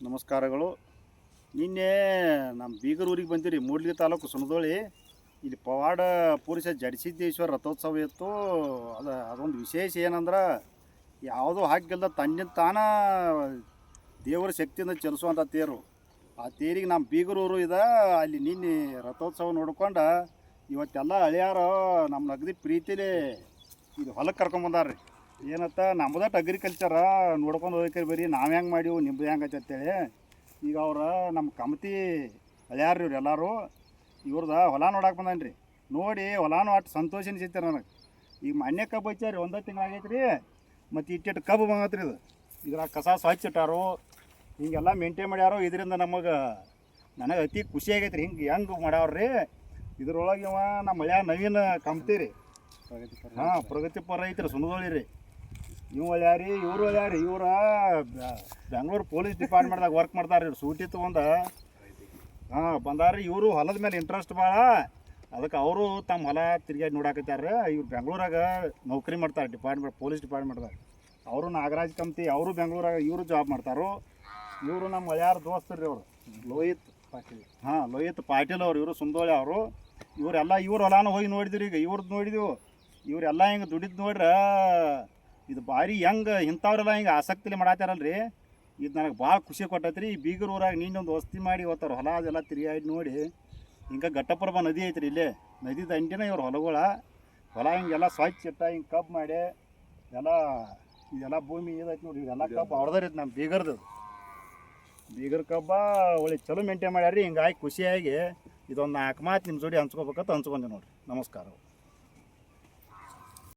ನಮಸ್ಕಾರಗಳು. ನಿನ್ನೆ ನಮ್ಮ ಬೀಗರ ಊರಿಗೆ ಬಂದಿರಿ, ಮೂಡ್ಲಿಗಿ ತಾಲೂಕು ಸುಣದೋಳಿ. ಇಲ್ಲಿ ಪವಾಡ ಪುರುಷ ಜಡಸಿದ್ದೇಶ್ವರ ರಥೋತ್ಸವ ಇತ್ತು. ಅದೊಂದು ವಿಶೇಷ ಏನಂದ್ರೆ, ಯಾವುದೂ ಹಾಕಿಲ್ದ ತನ್ನಿಂದ ತಾನ ದೇವರ ಶಕ್ತಿಯಿಂದ ಚಲಿಸುವಂಥ ತೇರು. ಆ ತೇರಿಗೆ ನಮ್ಮ ಬೀಗರೂರು ಇದೆ. ಅಲ್ಲಿ ನಿನ್ನೆ ರಥೋತ್ಸವ ನೋಡ್ಕೊಂಡು ಇವತ್ತೆಲ್ಲ ಹಳೆಯಾರು ನಮ್ಮ ನಗದಿ ಪ್ರೀತಿಲಿ ಇದು ಹೊಲಕ್ಕೆ ಕರ್ಕೊಂಬಂದಾರ್ರಿ. ಏನತ್ತ ನಮ್ಮದಟ್ಟು ಅಗ್ರಿಕಲ್ಚರ ನೋಡ್ಕೊಂಡು ಹೋಗ್ರಿ, ಬರೀ ನಾವು ಹೆಂಗೆ ಮಾಡೀವಿ ನಿಮ್ಮದು ಹೆಂಗೆ ಐತೆ ಅಂತೇಳಿ. ಈಗ ಅವ್ರು ನಮ್ಮ ಕಮತಿ ಹಳ್ಯಾರ್ರಿ ಇವ್ರು ಎಲ್ಲರೂ. ಇವ್ರದ್ದು ಹೊಲ ನೋಡಕ್ಕೆ ಬಂದಾನ ರೀ. ನೋಡಿ ಹೊಲಾನು ಅಷ್ಟು ಸಂತೋಷ ಅನಿಸೈತೆ ನನಗೆ. ಈಗ ಮಣ್ಣೆ ಕಬ್ಬು ಹಚ್ಚಾರಿ, ಒಂದೇ ತಿಂಗಳು ಆಗೈತೆ ರೀ. ಮತ್ತು ಇಟ್ಟಿಟ್ಟು ಕಬ್ಬು ಬಂಗತ್ತೆ ರೀ. ಇದ್ರಾಗ ಕಸ ಸ್ವಚ್ಛ ಇಟ್ಟಾರು, ಹಿಂಗೆಲ್ಲ ಮೇಂಟೈನ್ ಮಾಡ್ಯಾರೋ. ಇದರಿಂದ ನನಗೆ ಅತಿ ಖುಷಿ ಆಗೈತೆ ರೀ. ಹೆಂಗೆ ಮಾಡ್ಯಾವ್ರಿ. ಇದ್ರೊಳಗೆ ಇವ ನಮ್ಮ ಹಳ್ಯಾ ನವೀನ ಕಮ್ತಿ ರೀ. ಪ್ರಗತಿಪರ ಐತ್ರಿ ಸುಣದೋಳಿ ರೀ. ಇವು ಹಳ್ಯಾರಿ, ಇವರು ಹಳ್ಯಾರಿ. ಇವ್ರ ಬೆಂಗಳೂರು ಪೊಲೀಸ್ ಡಿಪಾರ್ಟ್ಮೆಂಟ್ದಾಗ ವರ್ಕ್ ಮಾಡ್ತಾರೆ ರೀ. ಸೂಟಿ ತೊಗೊಂಡು ಬಂದಾರ್ರಿ. ಇವರು ಹೊಲದ ಮೇಲೆ ಇಂಟ್ರೆಸ್ಟ್ ಭಾಳ. ಅದಕ್ಕೆ ಅವರು ತಮ್ಮ ಹೊಲ ತಿರುಗಾಡಿ ನೋಡಾಕತ್ತಾರೆ. ಇವ್ರು ಬೆಂಗಳೂರಾಗ ನೌಕರಿ ಮಾಡ್ತಾರೆ, ಪೊಲೀಸ್ ಡಿಪಾರ್ಟ್ಮೆಂಟ್ದಾಗ. ಅವರು ನಾಗರಾಜ್ ಕಮ್ತಿ, ಅವರು ಬೆಂಗಳೂರಾಗ ಇವರು ಜಾಬ್ ಮಾಡ್ತಾರೋ. ಇವರು ನಮ್ಮ ಹಳ್ಯಾರ ದೋಸ್ತರು ರೀ. ಅವರು ಲೋಹಿತ್ ಪಾಟೀಲ್. ಲೋಹಿತ್ ಪಾಟೀಲ್ ಅವ್ರು. ಇವರು ಸುಂದೋಳಿ ಅವರು. ಇವರೆಲ್ಲ ಇವ್ರ ಹೊಲಾನು ಹೋಗಿ ನೋಡಿದ್ರಿ. ಈಗ ಇವ್ರದ್ದು ನೋಡಿದೆವು. ಇವರೆಲ್ಲ ಹಿಂಗೆ ದುಡಿದು ನೋಡ್ರೆ ಇದು ಭಾರಿ ಹೆಂಗೆ ಇಂಥವ್ರೆಲ್ಲ ಹಿಂಗೆ ಆಸಕ್ತಿಲಿ ಮಾಡತ್ತಾರಲ್ರಿ. ಇದು ನನಗೆ ಭಾಳ ಖುಷಿ ಕೊಟ್ಟೈತ್ರಿ. ಈ ಬೀಗರ ಊರಾಗ ನೀನೊಂದು ವಸ್ತಿ ಮಾಡಿ ಹೋಗ್ತಾರೆ ಹೊಲ ಅದೆಲ್ಲ ತಿರುಗಾಡಿ ನೋಡಿ. ಹಿಂಗೆ ಘಟ್ಟಪ್ರಭ ನದಿ ಐತ್ರಿ ಇಲ್ಲೇ. ನದಿ ದಂಡಿನ ಇವ್ರ ಹೊಲ ಹಿಂಗೆಲ್ಲ ಸ್ವಚ್ಛ ಇಟ್ಟ ಹಿಂಗೆ ಕಬ್ಬು ಮಾಡಿ ಇದೆಲ್ಲ ಭೂಮಿ ಇದೈತೆ ನೋಡಿ. ಇದೆಲ್ಲ ಕಬ್ಬು ಹೊಡೆದ್ರಿ ನಮ್ಮ ಬೀಗರ ಕಬ್ಬ ಒಳ್ಳೆ ಚಲೋ ಮೇಂಟೈನ್ ಮಾಡ್ಯಾರಿ. ಹಿಂಗಾಗಿ ಖುಷಿಯಾಗಿ ಇದೊಂದು 4 ಮಾತು ನಿಮ್ಮ ಜೋಡಿ ಹಂಚ್ಕೋಬೇಕಂತ ಹಂಚ್ಕೊಂಡೆ ನೋಡಿರಿ. ನಮಸ್ಕಾರ.